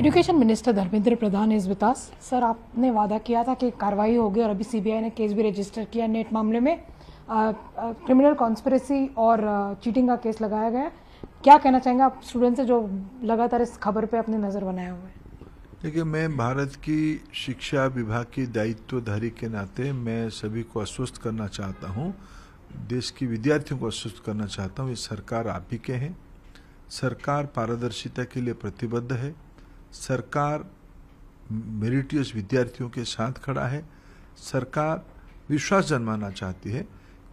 Education minister Dharmendra Pradhan इस विकास sir, आपने वादा किया था कि कार्रवाई होगी और अभी सीबीआई ने केस भी रजिस्टर किया नेट मामले में। क्रिमिनल कॉन्स्पिरेसी और चीटिंग का केस लगाया गया। क्या कहना चाहेंगे आप स्टूडेंट से जो लगातार इस खबर पे अपनी नज़र बनाए हुए हैं? देखिए, मैं भारत की शिक्षा विभाग की दायित्वधारी के नाते मैं सभी को आश्वस्त करना चाहता हूँ, देश की विद्यार्थियों को आश्वस्त करना चाहता हूँ। ये सरकार आप ही के हैं। सरकार पारदर्शिता के लिए प्रतिबद्ध है। सरकार मेरिटियस विद्यार्थियों के साथ खड़ा है। सरकार विश्वास जन्माना चाहती है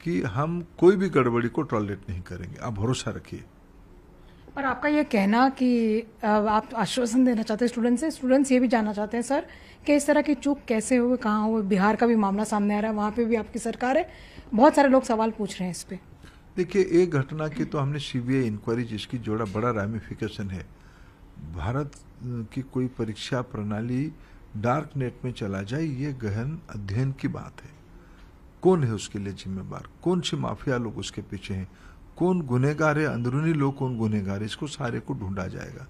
कि हम कोई भी गड़बड़ी को टॉलरेट नहीं करेंगे। आप भरोसा रखिए। पर आपका ये कहना कि आप आश्वासन देना चाहते हैं स्टूडेंट्स ये भी जानना चाहते हैं सर कि इस तरह की चूक कैसे हुई, कहाँ हुई। बिहार का भी मामला सामने आ रहा है, वहाँ पे भी आपकी सरकार है। बहुत सारे लोग सवाल पूछ रहे हैं इस पे। देखिए, एक घटना की तो हमने सीबीआई इंक्वायरी जिसकी जोड़ा बड़ा रामिफिकेशन है। भारत की कोई परीक्षा प्रणाली डार्क नेट में चला जाए, ये गहन अध्ययन की बात है। कौन है उसके लिए जिम्मेदार, कौन सी माफिया लोग उसके पीछे हैं, कौन गुनहगार है, अंदरूनी लोग कौन गुनहगार है, इसको सारे को ढूंढा जाएगा।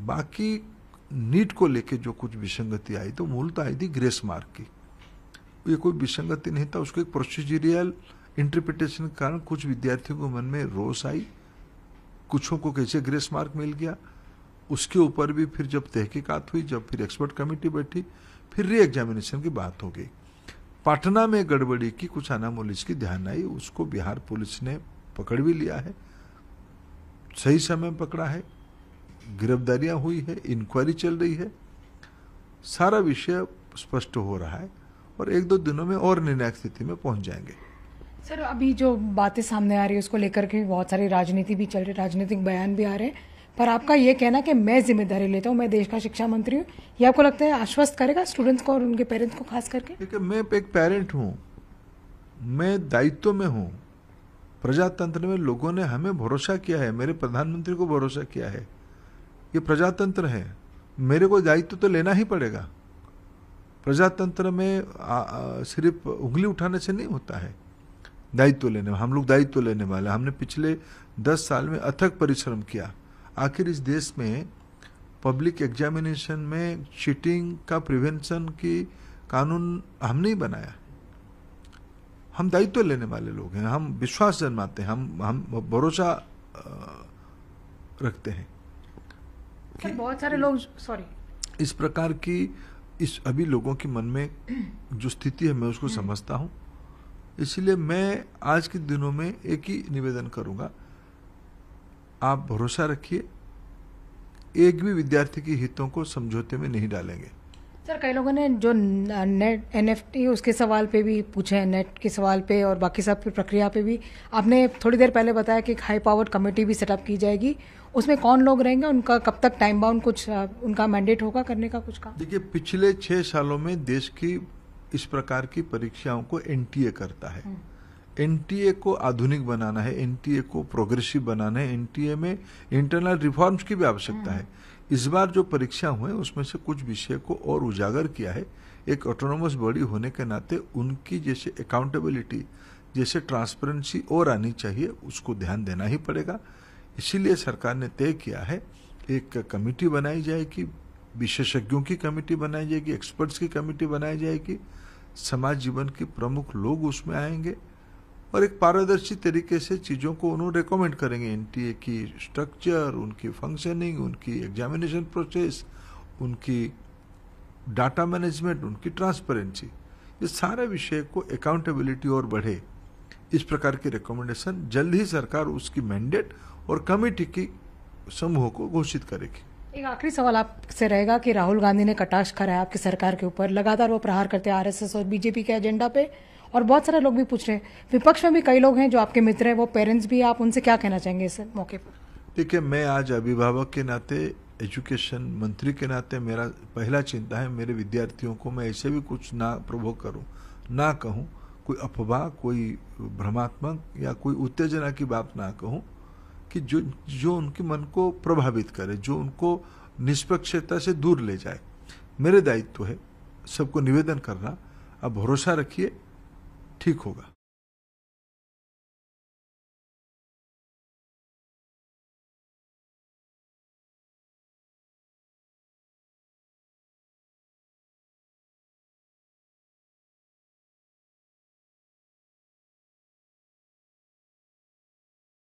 बाकी नीट को लेके जो कुछ विसंगति आई तो मूलतः आई थी ग्रेस मार्क की। ये कोई विसंगति नहीं था, उसको एक प्रोसीजरियल इंटरप्रिटेशन के कारण कुछ विद्यार्थियों के मन में रोष आई। कुछों को कैसे ग्रेस मार्क मिल गया, उसके ऊपर भी फिर जब तहकीकात हुई, जब फिर एक्सपर्ट कमेटी बैठी, फिर री एग्जामिनेशन की बात हो गई। पटना में गड़बड़ी की कुछ अनामोलिस की ध्यान आई, उसको बिहार पुलिस ने पकड़ भी लिया है, सही समय पकड़ा है, गिरफ्तारियां हुई है, इंक्वायरी चल रही है। सारा विषय स्पष्ट हो रहा है और एक दो दिनों में और निर्णायक स्थिति में पहुंच जाएंगे। सर, अभी जो बातें सामने आ रही है उसको लेकर के बहुत सारी राजनीति भी चल रही है, राजनीतिक बयान भी आ रहे हैं। पर आपका ये कहना कि मैं जिम्मेदारी लेता हूँ, मैं देश का शिक्षा मंत्री हूँ, ये आपको लगता है आश्वस्त करेगा स्टूडेंट्स को और उनके पेरेंट्स को खास करके? देखिए, मैं एक पेरेंट हूँ, मैं दायित्व में हूँ। प्रजातंत्र में लोगों ने हमें भरोसा किया है, मेरे प्रधानमंत्री को भरोसा किया है। ये प्रजातंत्र है, मेरे को दायित्व तो लेना ही पड़ेगा। प्रजातंत्र में सिर्फ उंगली उठाने से नहीं होता है दायित्व लेने। हम लोग दायित्व लेने वाले। हमने पिछले 10 साल में अथक परिश्रम किया। आखिर इस देश में पब्लिक एग्जामिनेशन में चीटिंग का प्रिवेंशन की कानून हम नहीं बनाया। हम दायित्व लेने वाले लोग हैं, हम विश्वास जन्माते हैं, हम भरोसा रखते हैं कि बहुत सारे लोग इस प्रकार की इस अभी लोगों के मन में जो स्थिति है मैं उसको समझता हूं। इसलिए मैं आज के दिनों में एक ही निवेदन करूंगा, आप भरोसा रखिए, एक भी विद्यार्थी के हितों को समझौते में नहीं डालेंगे। सर, कई लोगों ने जो नेट NFT उसके सवाल पे भी पूछे हैं, नेट के सवाल पे और बाकी सब की प्रक्रिया पे भी आपने थोड़ी देर पहले बताया कि एक हाई पावर्ड कमेटी भी सेटअप की जाएगी। उसमें कौन लोग रहेंगे, उनका कब तक टाइम बाउंड कुछ उनका मैंडेट होगा करने का कुछ काम? देखिए, पिछले 6 सालों में देश की इस प्रकार की परीक्षाओं को NTA करता है। NTA को आधुनिक बनाना है, NTA को प्रोग्रेसिव बनाना है, NTA में इंटरनल रिफॉर्म्स की भी आवश्यकता है। इस बार जो परीक्षा हुए उसमें से कुछ विषय को और उजागर किया है। एक ऑटोनोमस बॉडी होने के नाते उनकी जैसे अकाउंटेबिलिटी, जैसे ट्रांसपेरेंसी और आनी चाहिए, उसको ध्यान देना ही पड़ेगा। इसीलिए सरकार ने तय किया है एक कमेटी बनाई जाएगी, विशेषज्ञों की कमेटी बनाई जाएगी, एक्सपर्ट्स की कमेटी बनाई जाएगी, समाज जीवन के प्रमुख लोग उसमें आएंगे और एक पारदर्शी तरीके से चीज़ों को उन्होंने रिकमेंड करेंगे। NTA की स्ट्रक्चर, उनकी फंक्शनिंग, उनकी एग्जामिनेशन प्रोसेस, उनकी डाटा मैनेजमेंट, उनकी ट्रांसपेरेंसी, ये सारे विषय को अकाउंटेबिलिटी और बढ़े, इस प्रकार की रिकमेंडेशन जल्द ही सरकार उसकी मैंडेट और कमेटी की समूह को घोषित करेगी। एक आखिरी सवाल आपसे रहेगा कि राहुल गांधी ने कटाक्ष करा है आपकी सरकार के ऊपर, लगातार वो प्रहार करते हैं RSS और BJP के एजेंडा पे, और बहुत सारे लोग भी पूछ रहे हैं, विपक्ष में भी कई लोग हैं जो आपके मित्र हैं, वो पेरेंट्स भी, आप उनसे क्या कहना चाहेंगे इस मौके पर? देखिए, मैं आज अभिभावक के नाते, एजुकेशन मंत्री के नाते, मेरा पहला चिंता है मेरे विद्यार्थियों को मैं ऐसे भी कुछ ना प्रोवोक करूं, ना कहूं, कोई अफवाह, कोई भ्रमात्मक या कोई उत्तेजना की बात ना कहूं कि जो उनके मन को प्रभावित करे, जो उनको निष्पक्षता से दूर ले जाए। मेरे दायित्व है सबको निवेदन करना, आप भरोसा रखिए, ठीक होगा।